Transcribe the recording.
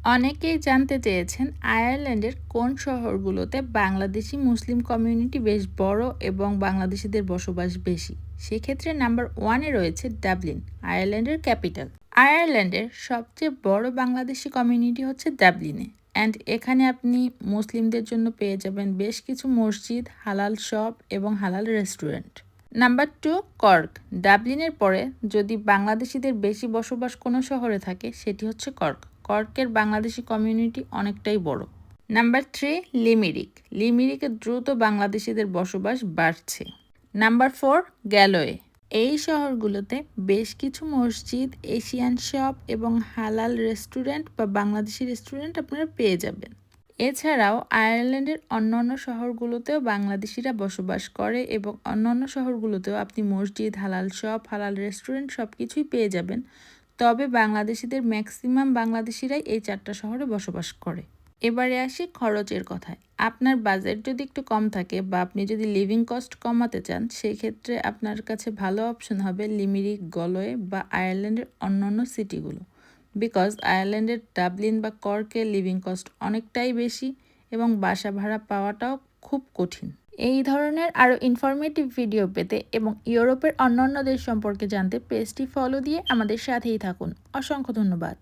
অনেকেই জানতে চেয়েছেন আয়ারল্যান্ডের কোন শহরগুলোতে বাংলাদেশি মুসলিম কমিউনিটি বেশ বড় এবং বাংলাদেশিদের বসবাস বেশি। সেক্ষেত্রে নাম্বার ওয়ানে রয়েছে ডাবলিন, আয়ারল্যান্ডের ক্যাপিটাল। আয়ারল্যান্ডের সবচেয়ে বড় বাংলাদেশি কমিউনিটি হচ্ছে ডাবলিনে, অ্যান্ড এখানে আপনি মুসলিমদের জন্য পেয়ে যাবেন বেশ কিছু মসজিদ, হালাল শপ এবং হালাল রেস্টুরেন্ট। Number two, Cork. ডাবলিনের পরে যদি বাংলাদেশিদের বেশি বসবাস কোনো শহরে থাকে সেটি হচ্ছে কর্ক। কর্কের বাংলাদেশি কমিউনিটি অনেকটাই বড়। Number three, লিমিরিক। লিমিরিকে দ্রুত বাংলাদেশিদের বসবাস বাড়ছে। Number four, Galway. এই শহরগুলোতে বেশ কিছু মসজিদ, এশিয়ান শপ এবং হালাল রেস্টুরেন্ট বা বাংলাদেশি রেস্টুরেন্ট আপনারা পেয়ে যাবেন। এছাড়াও আয়ারল্যান্ডের অন্যান্য শহরগুলোতেও বাংলাদেশিরা বসবাস করে এবং অন্যান্য শহরগুলোতেও আপনি মসজিদ, হালাল শপ, হালাল রেস্টুরেন্ট সব কিছুই পেয়ে যাবেন। তবে বাংলাদেশিদের ম্যাক্সিমাম বাংলাদেশিরাই এই চারটা শহরে বসবাস করে। এবারে আসি খরচের কথায়। আপনার বাজেট যদি একটু কম থাকে বা আপনি যদি লিভিং কস্ট কমাতে চান, সেক্ষেত্রে আপনার কাছে ভালো অপশন হবে লিমিরিক, গলওয়ে বা আয়ারল্যান্ডের অন্যান্য সিটিগুলো। বিকজ আয়ারল্যান্ডের ডাবলিন বা কর্কে লিভিং কস্ট অনেকটাই বেশি এবং বাসা ভাড়া পাওয়াটাও খুব কঠিন। এই ধরনের আরও ইনফরমেটিভ ভিডিও পেতে এবং ইউরোপের অন্যান্য দেশ সম্পর্কে জানতে পেজটি ফলো দিয়ে আমাদের সাথেই থাকুন। অসংখ্য ধন্যবাদ।